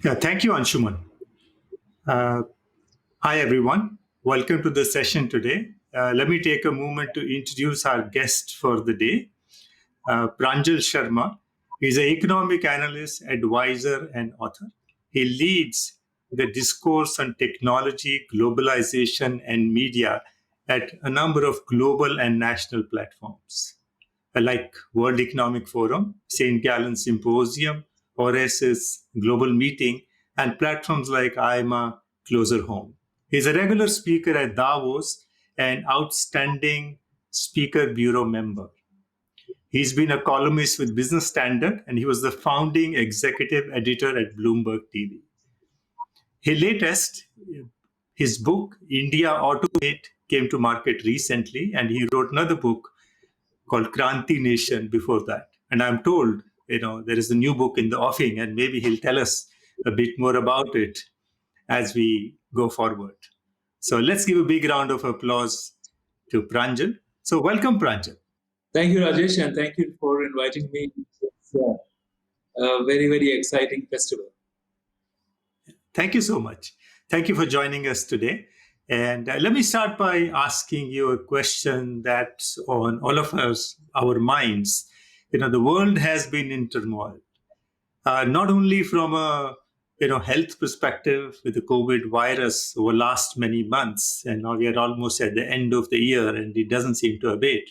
Yeah, thank you, Anshuman. Uh, Hi, everyone. Welcome to the session today. Let me take a moment to introduce our guest for the day, Pranjal Sharma. He's an economic analyst, advisor, and author. He leads the discourse on technology, globalization, and media at a number of global and national platforms like World Economic Forum, St. Gallen Symposium, Oasis Global Meeting, and platforms like IMA Closer Home. He's a regular speaker at Davos and outstanding speaker bureau member. He's been a columnist with Business Standard, and he was the founding executive editor at Bloomberg TV. His latest, his book, India Automate, came to market recently, and he wrote another book called Kranti Nation before that. And I'm told, there is a new book in the offing, and maybe he'll tell us a bit more about it as we go forward. So let's give a big round of applause to Pranjal. So welcome, Pranjal. Thank you, Rajesh, and thank you for inviting me to this very, very exciting festival. Thank you so much. Thank you for joining us today. And let me start by asking you a question that's on all of our minds. The world has been in turmoil, not only from a health perspective with the COVID virus over last many months, and now we are almost at the end of the year, and it doesn't seem to abate.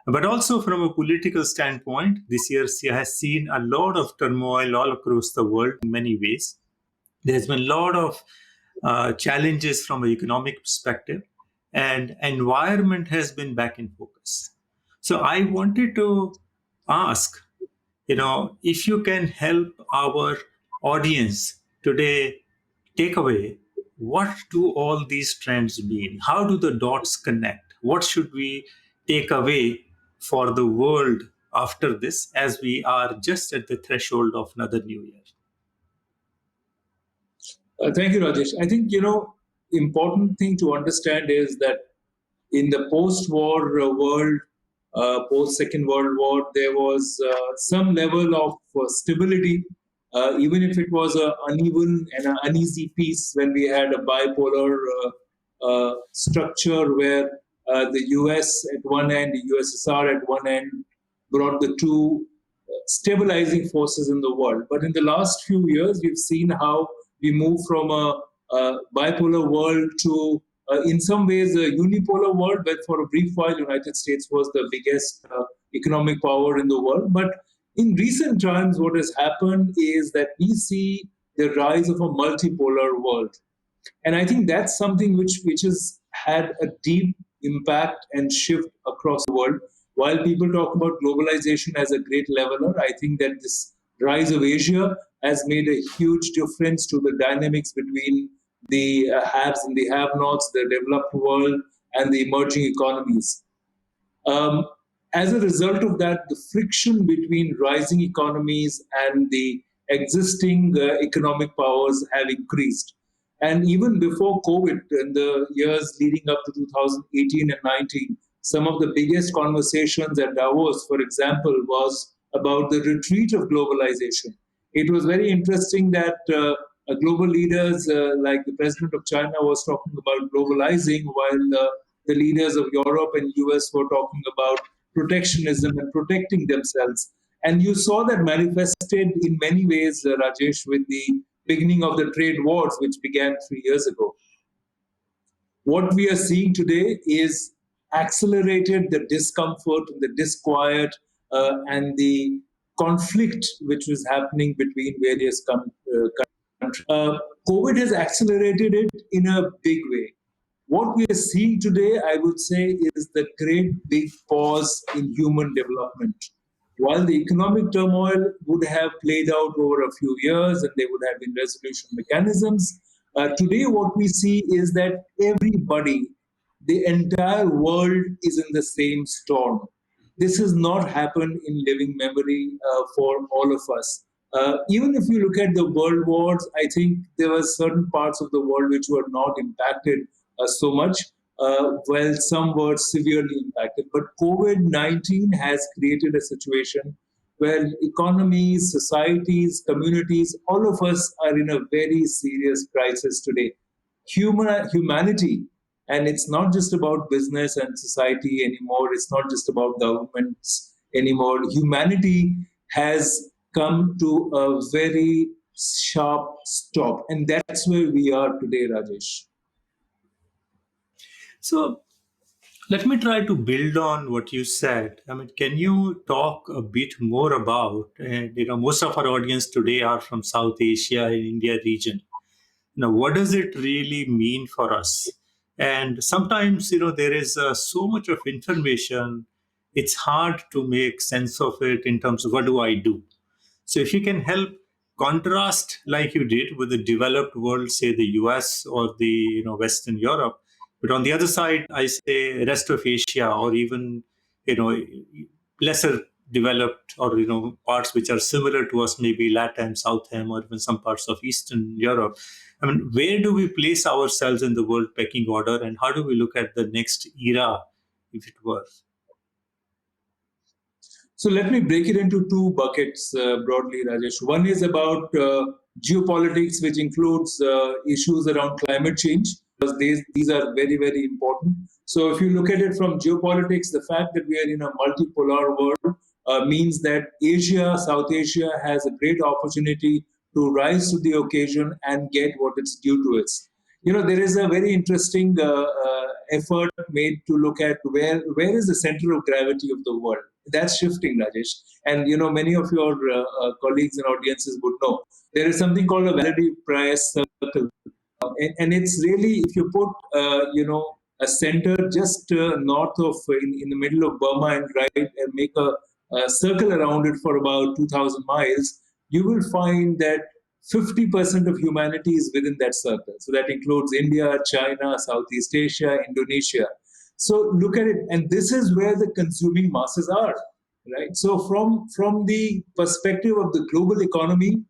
But also from a political standpoint, this year has seen a lot of turmoil all across the world in many ways. There's been a lot of challenges from an economic perspective, and environment has been back in focus. So I wanted to ask, if you can help our audience today take away, what do all these trends mean? How do the dots connect? What should we take away for the world after this, as we are just at the threshold of another new year? Thank you, Rajesh. I think, important thing to understand is that in the post-war world, post-Second World War, there was some level of stability, even if it was an uneven and an uneasy peace when we had a bipolar structure where the US at one end, the USSR at one end, brought the two stabilizing forces in the world. But in the last few years, we've seen how we move from a bipolar world to, in some ways, a unipolar world, but for a brief while, United States was the biggest economic power in the world. But in recent times, what has happened is that we see the rise of a multipolar world. And I think that's something which has had a deep impact and shift across the world. While people talk about globalization as a great leveler, I think that this rise of Asia has made a huge difference to the dynamics between the haves and the have-nots, the developed world, and the emerging economies. As a result of that, the friction between rising economies and the existing economic powers have increased. And even before COVID, in the years leading up to 2018 and 19, some of the biggest conversations at Davos, for example, was about the retreat of globalization. It was very interesting that global leaders like the president of China was talking about globalizing, while the leaders of Europe and US were talking about protectionism and protecting themselves. And you saw that manifested in many ways, Rajesh, with the beginning of the trade wars, which began 3 years ago. What we are seeing today is accelerated the discomfort, the disquiet, and the conflict which was happening between various countries. COVID has accelerated it in a big way. What we are seeing today, I would say, is the great big pause in human development. While the economic turmoil would have played out over a few years and there would have been resolution mechanisms, today what we see is that everybody, the entire world is in the same storm. This has not happened in living memory for all of us. Even if you look at the world wars, I think there were certain parts of the world which were not impacted so much, while some were severely impacted. But COVID-19 has created a situation where economies, societies, communities, all of us are in a very serious crisis today. Humanity, and it's not just about business and society anymore, it's not just about governments anymore. Humanity has come to a very sharp stop, and that's where we are today, Rajesh. So let me try to build on what you said. I mean, can you talk a bit more about, and most of our audience today are from South Asia and India region. What does it really mean for us? And sometimes, there is so much of information, it's hard to make sense of it in terms of what do I do? So if you can help contrast like you did with the developed world, say the US or the Western Europe, but on the other side, I say rest of Asia or even you know lesser developed or parts which are similar to us, maybe Latam, Southam, or even some parts of Eastern Europe. I mean, where do we place ourselves in the world pecking order, and how do we look at the next era, if it were? So let me break it into two buckets broadly, Rajesh. One is about geopolitics, which includes issues around climate change, because these are very, very important. So if you look at it from geopolitics, the fact that we are in a multipolar world means that Asia, South Asia, has a great opportunity to rise to the occasion and get what it's due to it. There is a very interesting effort made to look at where is the center of gravity of the world. That's shifting, Rajesh. And many of your colleagues and audiences would know there is something called a validity price circle, and it's really, if you put a center just north of in the middle of Burma and make a circle around it for about 2,000 miles, you will find that 50% of humanity is within that circle. So that includes India, China, Southeast Asia, Indonesia. So look at it, and this is where the consuming masses are, right? So from the perspective of the global economy,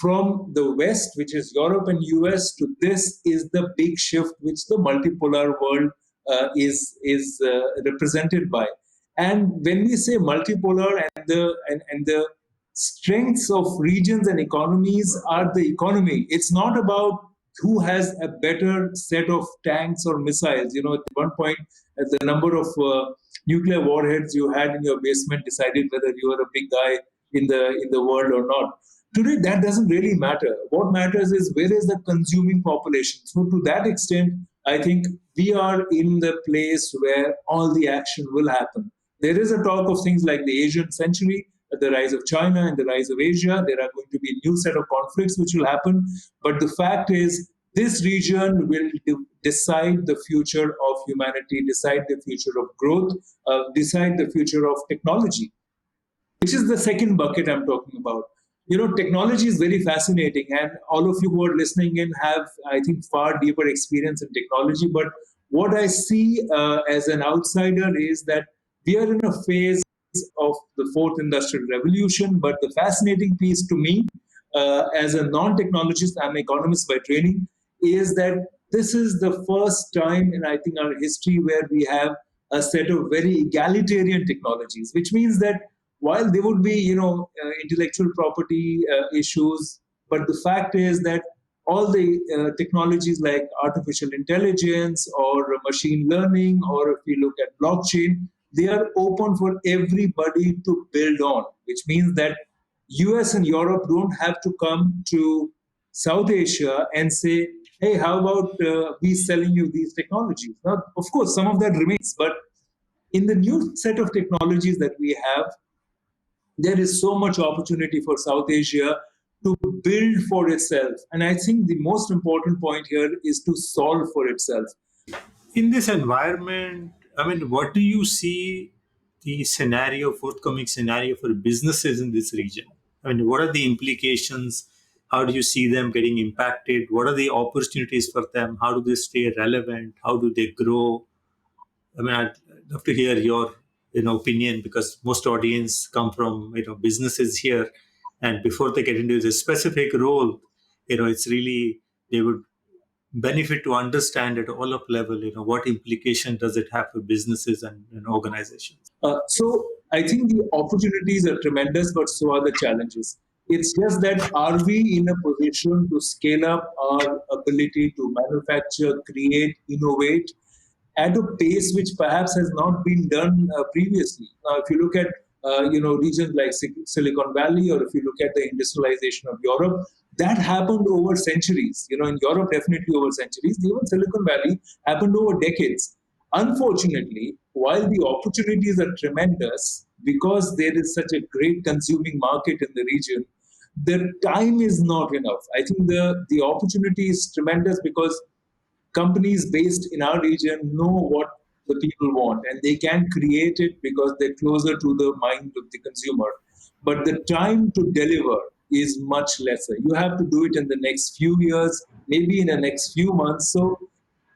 from the West, which is Europe and US, to this is the big shift which the multipolar world is represented by. And when we say multipolar, and the strengths of regions and economies are the economy. It's not about who has a better set of tanks or missiles. At one point, the number of nuclear warheads you had in your basement decided whether you were a big guy in the world or not. Today, that doesn't really matter. What matters is where is the consuming population. So, to that extent, I think we are in the place where all the action will happen. There is a talk of things like the Asian century, the rise of China and the rise of Asia. There are going to be a new set of conflicts which will happen. But the fact is, this region will decide the future of humanity, decide the future of growth, decide the future of technology, which is the second bucket I'm talking about. Technology is very fascinating, and all of you who are listening in have, I think, far deeper experience in technology. But what I see as an outsider is that we are in a phase of the fourth industrial revolution. But the fascinating piece to me, as a non technologist, I'm an economist by training, is that this is the first time in, I think, our history where we have a set of very egalitarian technologies, which means that while there would be intellectual property issues, but the fact is that all the technologies like artificial intelligence or machine learning, or if we look at blockchain, they are open for everybody to build on, which means that US and Europe don't have to come to South Asia and say, hey, how about we selling you these technologies? Now, of course, some of that remains, but in the new set of technologies that we have, there is so much opportunity for South Asia to build for itself. And I think the most important point here is to solve for itself. In this environment, I mean, what do you see the forthcoming scenario for businesses in this region? I mean, what are the implications? How do you see them getting impacted? What are the opportunities for them? How do they stay relevant? How do they grow? I mean, I'd love to hear your opinion, because most audience come from businesses here, and before they get into the specific role, it's really they would benefit to understand at all of level, what implication does it have for businesses and organizations? So I think the opportunities are tremendous, but so are the challenges. It's just that are we in a position to scale up our ability to manufacture, create, innovate at a pace which perhaps has not been done previously. Now, if you look at regions like Silicon Valley, or if you look at the industrialization of Europe, that happened over centuries. In Europe, definitely over centuries. Even Silicon Valley happened over decades. Unfortunately, while the opportunities are tremendous because there is such a great consuming market in the region, the time is not enough. I think the opportunity is tremendous because companies based in our region know what the people want and they can create it because they're closer to the mind of the consumer. But the time to deliver is much lesser. You have to do it in the next few years, maybe in the next few months. So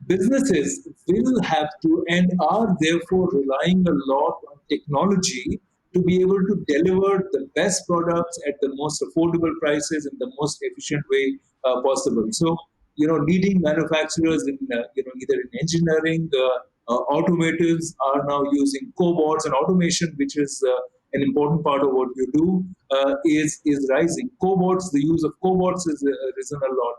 businesses will have to and are therefore relying a lot on technology to be able to deliver the best products at the most affordable prices in the most efficient way possible. So, leading manufacturers in either in engineering, automotives are now using cobots and automation, which is an important part of what you do, is rising. Cobots, the use of cobots is risen a lot.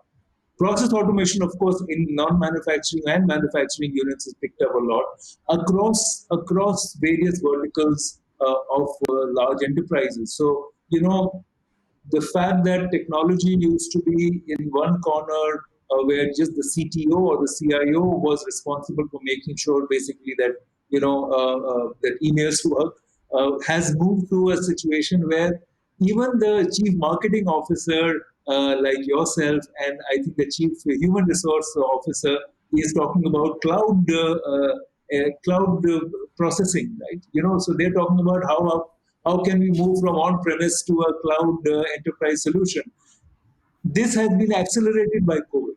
Process automation, of course, in non-manufacturing and manufacturing units is picked up a lot across various verticals of large enterprises. So, the fact that technology used to be in one corner where just the CTO or the CIO was responsible for making sure basically that that emails to work has moved to a situation where even the chief marketing officer like yourself and I think the chief human resource officer is talking about cloud processing, right? So they're talking about how can we move from on-premise to a cloud enterprise solution. This has been accelerated by COVID.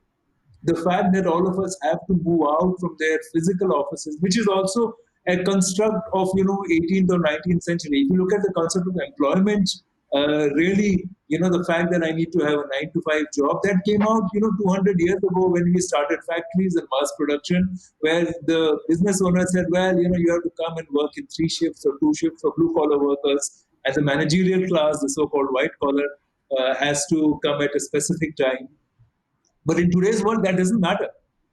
The fact that all of us have to move out from their physical offices, which is also a construct of 18th or 19th century. If you look at the concept of employment, really, the fact that I need to have a 9 to 5 job that came out 200 years ago when we started factories and mass production, where the business owner said, well, you have to come and work in 3 shifts or 2 shifts for blue collar workers. As a managerial class, the so-called white collar has to come at a specific time, but in today's world, that doesn't matter,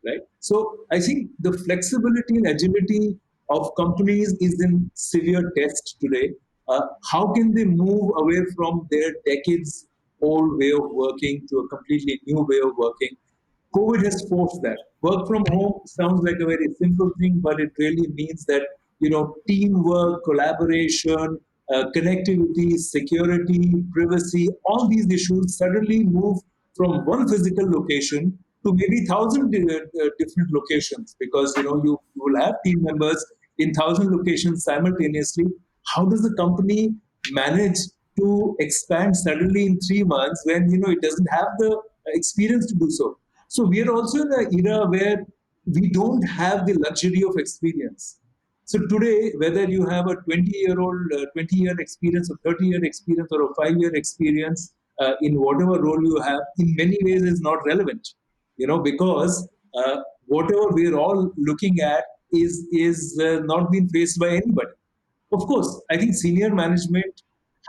right? So I think the flexibility and agility of companies is in severe test today. How can they move away from their decades old way of working to a completely new way of working? COVID has forced that. Work from home sounds like a very simple thing, but it really means that teamwork, collaboration, connectivity, security, privacy, all these issues suddenly move from one physical location to maybe thousand different locations because you will have team members in thousand locations simultaneously. How does the company manage to expand suddenly in 3 months when it doesn't have the experience to do so? So we are also in an era where we don't have the luxury of experience. So today, whether you have a 20-year-old, 20-year experience, or 30-year experience, or a 5-year experience in whatever role you have, in many ways is not relevant. Because whatever we're all looking at is not being faced by anybody. Of course, I think senior management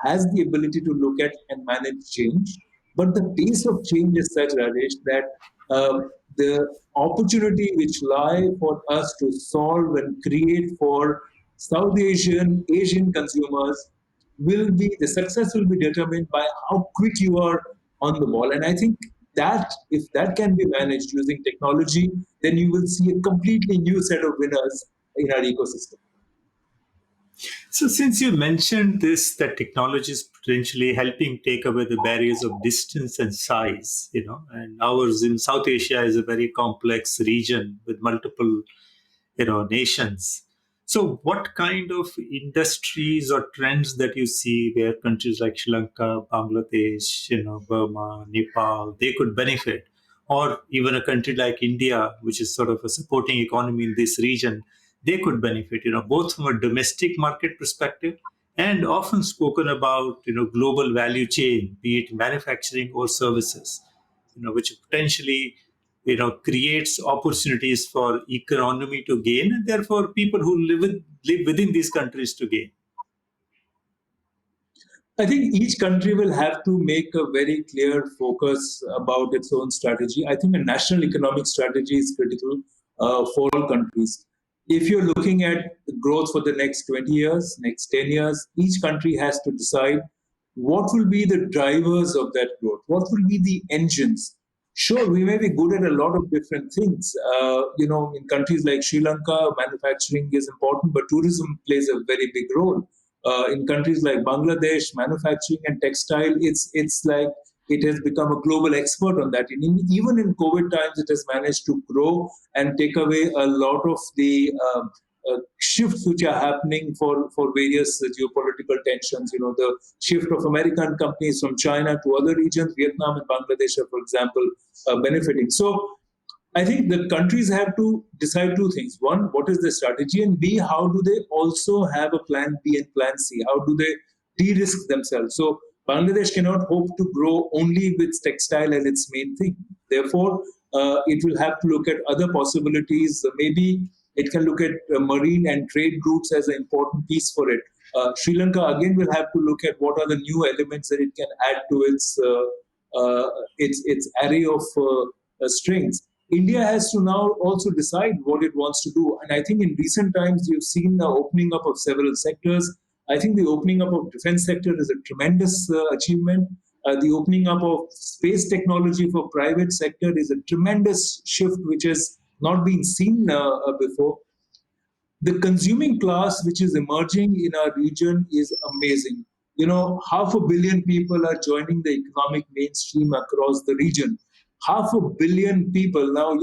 has the ability to look at and manage change, but the pace of change is such, Rajesh, that the opportunity which lie for us to solve and create for South Asian consumers will be the success will be determined by how quick you are on the ball. And I think that if that can be managed using technology, then you will see a completely new set of winners in our ecosystem. So, since you mentioned this, that technology is potentially helping take away the barriers of distance and size, and ours in South Asia is a very complex region with multiple, nations. So, what kind of industries or trends that you see where countries like Sri Lanka, Bangladesh, Burma, Nepal, they could benefit, or even a country like India, which is sort of a supporting economy in this region, they could benefit, both from a domestic market perspective and often spoken about, global value chain, be it manufacturing or services, which potentially, creates opportunities for economy to gain and therefore people who live within these countries to gain. I think each country will have to make a very clear focus about its own strategy. I think a national economic strategy is critical for all countries. If you're looking at the growth for the next 20 years, next 10 years, each country has to decide what will be the drivers of that growth, what will be the engines. Sure, we may be good at a lot of different things. In countries like Sri Lanka, manufacturing is important, but tourism plays a very big role. In countries like Bangladesh, manufacturing and textile, it's like it has become a global expert on that. And even in COVID times, it has managed to grow and take away a lot of the shifts which are happening for various geopolitical tensions. The shift of American companies from China to other regions, Vietnam and Bangladesh are, for example, benefiting. So I think the countries have to decide two things. One, what is the strategy? And B, how do they also have a plan B and plan C? How do they de-risk themselves? So Bangladesh cannot hope to grow only with textile as its main thing. Therefore, it will have to look at other possibilities. Maybe it can look at marine and trade routes as an important piece for it. Sri Lanka again will have to look at what are the new elements that it can add to its array of strengths. India has to now also decide what it wants to do. And I think in recent times, you've seen the opening up of several sectors. I think the opening up of defense sector is a tremendous achievement. The opening up of space technology for private sector is a tremendous shift, which has not been seen before. The consuming class which is emerging in our region is amazing. 500 million people are joining the economic mainstream across the region. 500 million people. Now,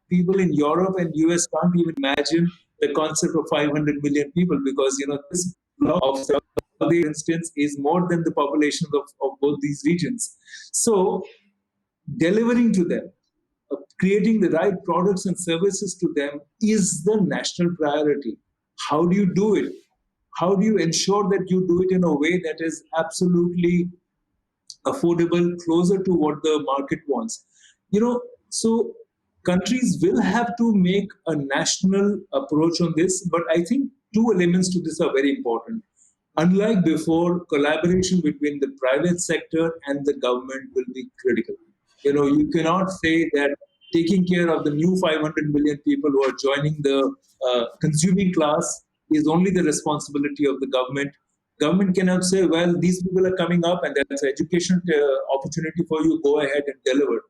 people in Europe and US can't even imagine the concept of 500 million people because, this block of Saudi, for instance, is more than the populations of both these regions. So, delivering to them, creating the right products and services to them is the national priority. How do you do it? How do you ensure that you do it in a way that is absolutely affordable, closer to what the market wants? So countries will have to make a national approach on this, but I think two elements to this are very important. Unlike before, collaboration between the private sector and the government will be critical. You cannot say that taking care of the new 500 million people who are joining the consuming class is only the responsibility of the government. Government cannot say, well, these people are coming up and that's an education opportunity for you, go ahead and deliver.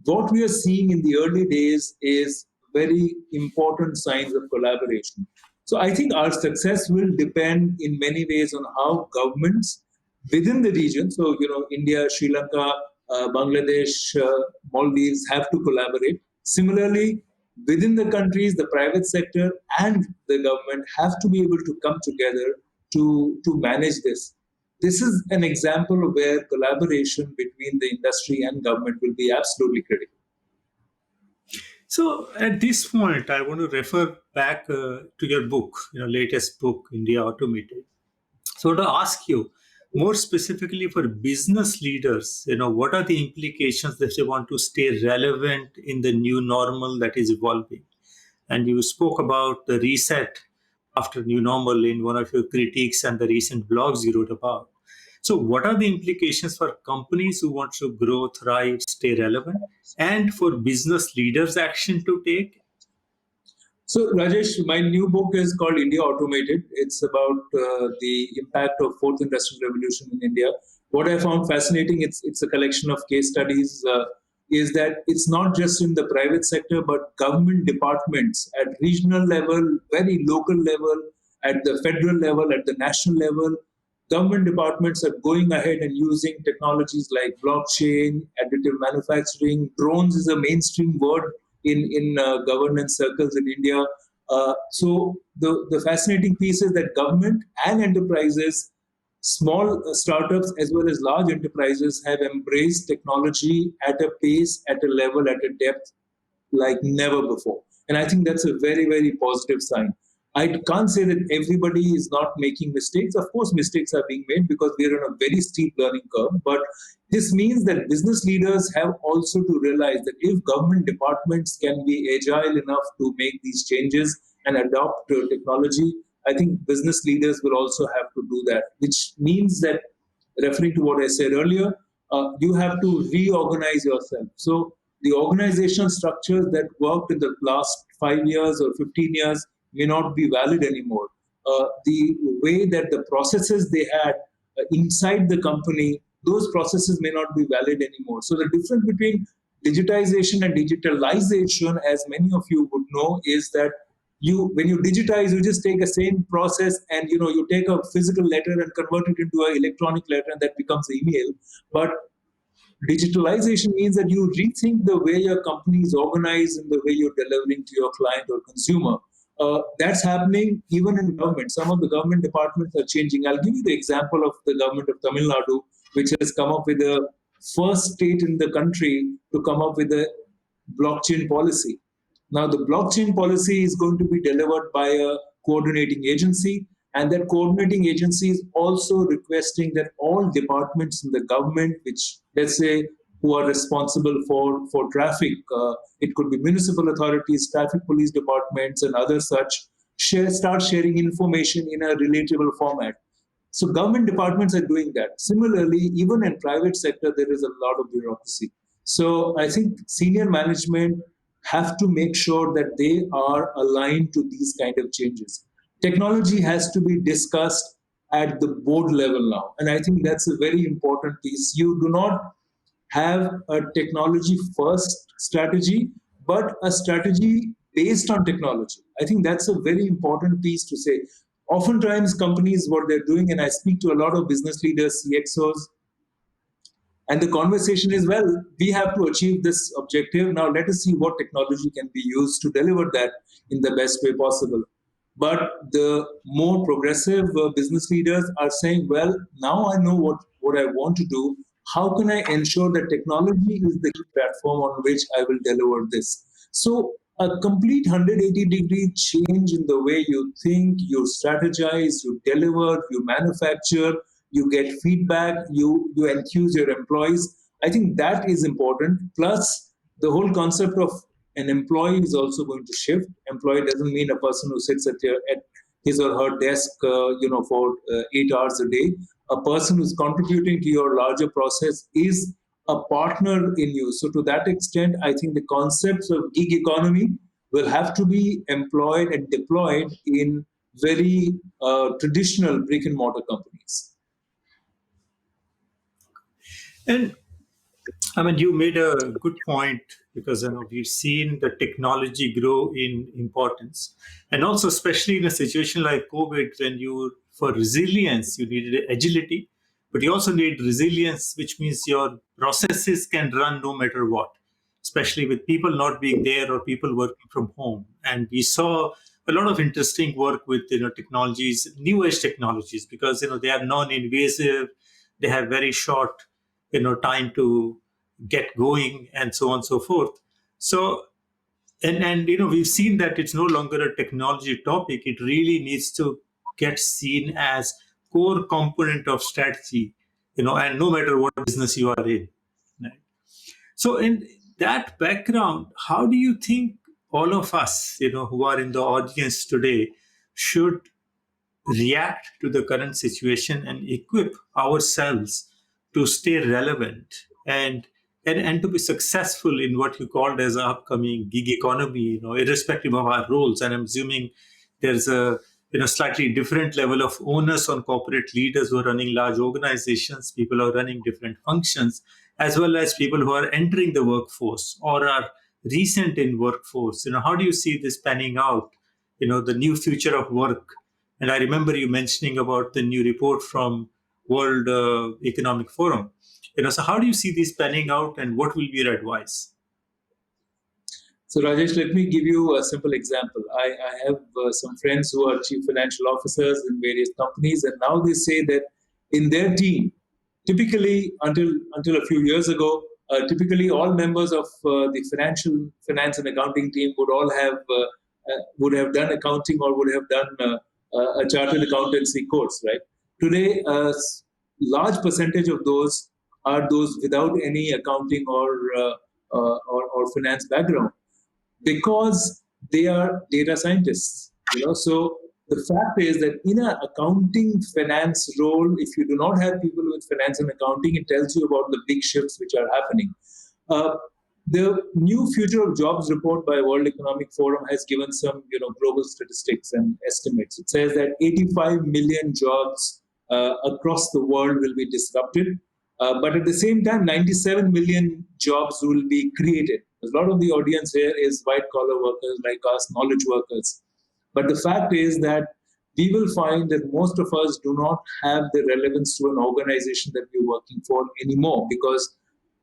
What we are seeing in the early days is very important signs of collaboration. So I think our success will depend in many ways on how governments within the region, so India, Sri Lanka, Bangladesh, Maldives have to collaborate. Similarly, within the countries, the private sector and the government have to be able to come together to manage this. This is an example of where collaboration between the industry and government will be absolutely critical. So at this point, I want to refer back to your book, latest book, India Automated. So to ask you more specifically for business leaders, what are the implications if they want to stay relevant in the new normal that is evolving? And you spoke about the reset after new normal in one of your critiques and the recent blogs you wrote about. So what are the implications for companies who want to grow, thrive, stay relevant, and for business leaders action to take? So, Rajesh, my new book is called India Automated. It's about the impact of fourth industrial revolution in India. What I found fascinating, it's a collection of case studies, is that it's not just in the private sector, but government departments at regional level, very local level, at the federal level, at the national level. Government departments are going ahead and using technologies like blockchain, additive manufacturing. Drones is a mainstream word in governance circles in India. So the fascinating piece is that government and enterprises, small startups as well as large enterprises, have embraced technology at a pace, at a level, at a depth like never before. And I think that's a very, very positive sign. I can't say that everybody is not making mistakes. Of course, mistakes are being made because we are on a very steep learning curve. But this means that business leaders have also to realize that if government departments can be agile enough to make these changes and adopt technology, I think business leaders will also have to do that, which means that referring to what I said earlier, you have to reorganize yourself. So the organizational structures that worked in the last 5 years or 15 years may not be valid anymore. The way that the processes they had inside the company, those processes may not be valid anymore. So the difference between digitization and digitalization, as many of you would know, is that when you digitize, you just take a same process and you take a physical letter and convert it into an electronic letter, and that becomes an email. But digitalization means that you rethink the way your company is organized and the way you're delivering to your client or consumer. That's happening even in government. Some of the government departments are changing. I'll give you the example of the government of Tamil Nadu, which has come up with the first state in the country to come up with a blockchain policy. Now, the blockchain policy is going to be delivered by a coordinating agency, and that coordinating agency is also requesting that all departments in the government, which let's say who are responsible for traffic, it could be municipal authorities, traffic police departments, and other such, start sharing information in a relatable format. So government departments are doing that. Similarly, even in private sector, there is a lot of bureaucracy. So I think senior management have to make sure that they are aligned to these kind of changes. Technology has to be discussed at the board level now. And I think that's a very important piece. You do not have a technology first strategy, but a strategy based on technology. I think that's a very important piece to say. Oftentimes, companies, what they're doing, and I speak to a lot of business leaders, CXOs, and the conversation is, well, we have to achieve this objective. Now, let us see what technology can be used to deliver that in the best way possible. But the more progressive business leaders are saying, well, now I know what I want to do. How can I ensure that technology is the platform on which I will deliver this? So, a complete 180-degree change in the way you think, you strategize, you deliver, you manufacture, you get feedback, you enthuse your employees. I think that is important. Plus, the whole concept of an employee is also going to shift. Employee doesn't mean a person who sits at his or her desk, for 8 hours a day. A person who's contributing to your larger process is a partner in you. So to that extent, I think the concepts of gig economy will have to be employed and deployed in very traditional brick and mortar companies. And I mean, you made a good point because we've seen the technology grow in importance, and also especially in a situation like COVID, when for resilience you needed agility, but you also need resilience, which means your processes can run no matter what, especially with people not being there or people working from home. And we saw a lot of interesting work with technologies, new age technologies, because they are non-invasive, they have very short time to get going, and so on and so forth. So and we've seen that it's no longer a technology topic. It really needs to get seen as core component of strategy, and no matter what business you are in, right? So in that background, how do you think all of us, who are in the audience today, should react to the current situation and equip ourselves to stay relevant and to be successful in what you called as an upcoming gig economy, irrespective of our roles? And I'm assuming there's a slightly different level of onus on corporate leaders who are running large organizations, people who are running different functions, as well as people who are entering the workforce or are recent in workforce. How do you see this panning out? The new future of work. And I remember you mentioning about the new report from World Economic Forum. So how do you see these panning out, and what will be your advice? So, Rajesh, let me give you a simple example. I have some friends who are chief financial officers in various companies, and now they say that in their team, typically until a few years ago, typically all members of the finance and accounting team would have done accounting or would have done a chartered accountancy course, right? Today, a large percentage of those are those without any accounting or finance background, because they are data scientists. So The fact is that in an accounting finance role, if you do not have people with finance and accounting, it tells you about the big shifts which are happening. Uh, the new Future of Jobs report by World Economic Forum has given some, global statistics and estimates. It says that 85 million jobs across the world will be disrupted, but at the same time, 97 million jobs will be created. A lot of the audience here is white collar workers like us, knowledge workers. But the fact is that we will find that most of us do not have the relevance to an organization that we're working for anymore, because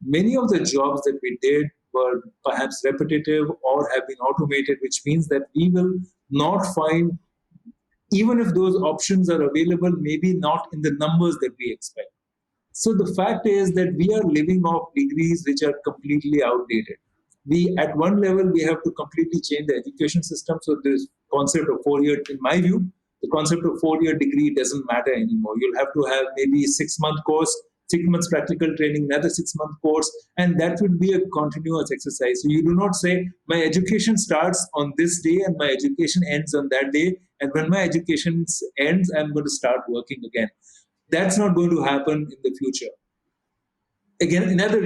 many of the jobs that we did were perhaps repetitive or have been automated, which means that we will not find, even if those options are available, maybe not in the numbers that we expect. So the fact is that we are living off degrees which are completely outdated. We, at one level, we have to completely change the education system. So this concept of 4 year, in my view, the concept of 4 year degree doesn't matter anymore. You'll have to have maybe a 6 month course, 6 months practical training, another 6 month course, and that would be a continuous exercise. So you do not say my education starts on this day and my education ends on that day, and when my education ends, I'm going to start working again. That's not going to happen in the future. Again, another,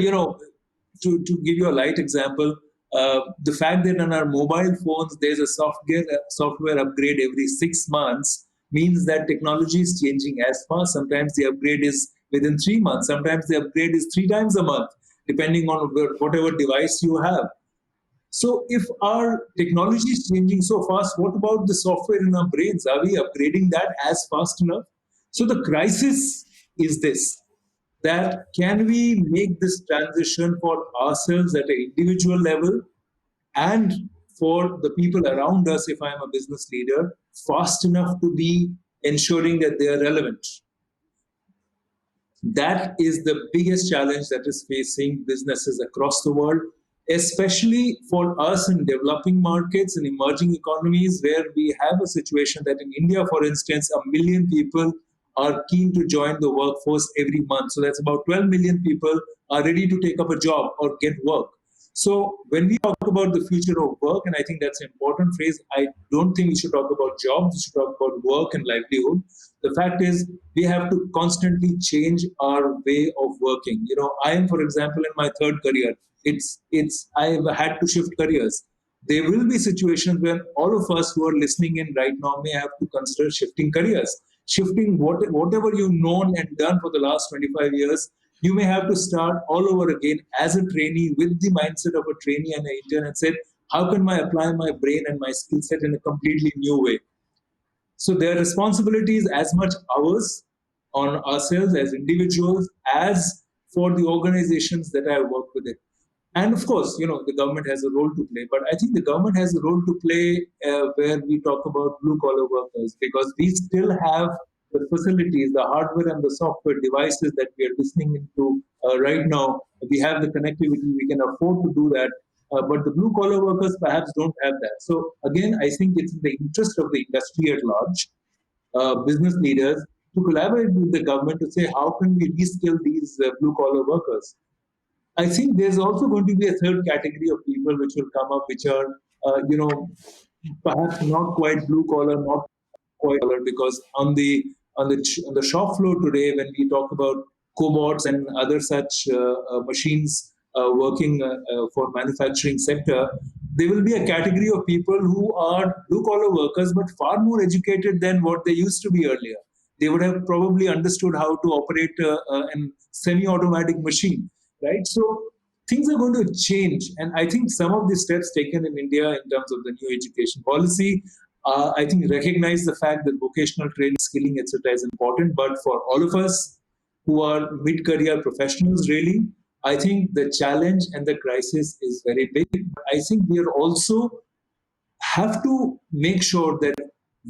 to give you a light example, the fact that on our mobile phones there's a software upgrade every 6 months means that technology is changing as fast. Sometimes the upgrade is within 3 months. Sometimes the upgrade is 3 times a month, depending on whatever device you have. So if our technology is changing so fast, what about the software in our brains? Are we upgrading that as fast enough? So the crisis is this, that can we make this transition for ourselves at an individual level and for the people around us, if I'm a business leader, fast enough to be ensuring that they are relevant? That is the biggest challenge that is facing businesses across the world, especially for us in developing markets and emerging economies, where we have a situation that in India, for instance, 1 million people are keen to join the workforce every month. So that's about 12 million people are ready to take up a job or get work. So when we talk about the future of work, and I think that's an important phrase, I don't think we should talk about jobs, we should talk about work and livelihood. The fact is, we have to constantly change our way of working. I am, for example, in my third career. I've had to shift careers. There will be situations where all of us who are listening in right now may have to consider shifting careers, shifting whatever you've known and done for the last 25 years. You may have to start all over again as a trainee with the mindset of a trainee and an intern and say, how can I apply my brain and my skill set in a completely new way? So their responsibility is as much ours, on ourselves as individuals, as for the organizations that I work with. It. And of course, the government has a role to play. But I think the government has a role to play where we talk about blue collar workers, because we still have the facilities, the hardware and the software devices that we are listening into right now. We have the connectivity, we can afford to do that. But the blue collar workers perhaps don't have that. So again, I think it's in the interest of the industry at large, business leaders, to collaborate with the government to say how can we reskill these blue collar workers. I think there's also going to be a third category of people which will come up, which are, perhaps not quite blue collar, not quite collar, because on the shop floor today, when we talk about cobots and other such machines working for manufacturing sector, there will be a category of people who are blue collar workers, but far more educated than what they used to be earlier. They would have probably understood how to operate a semi-automatic machine, right? So things are going to change, and I think some of the steps taken in India in terms of the new education policy, I think recognize the fact that vocational training, skilling, etc., is important. But for all of us who are mid-career professionals, really, I think the challenge and the crisis is very big. I think we are also have to make sure that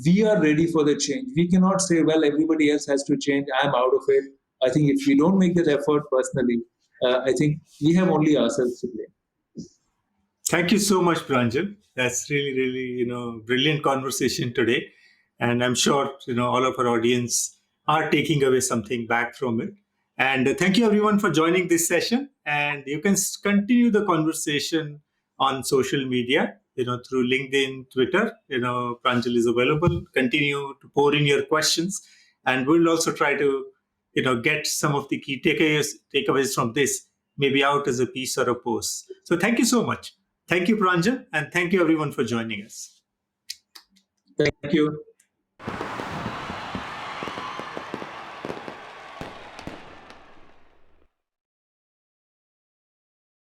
we are ready for the change. We cannot say, well, everybody else has to change, I'm out of it. I think if we don't make that effort personally, I think we have only ourselves to blame. Thank you so much, Pranjal. That's really, really, brilliant conversation today. And I'm sure, all of our audience are taking away something back from it. And thank you everyone for joining this session. And you can continue the conversation on social media, through LinkedIn, Twitter. Pranjal is available. Continue to pour in your questions, and we'll also try to, get some of the key takeaways from this, maybe out as a piece or a post. So thank you so much. Thank you, Pranjal, and thank you everyone for joining us. Thank you.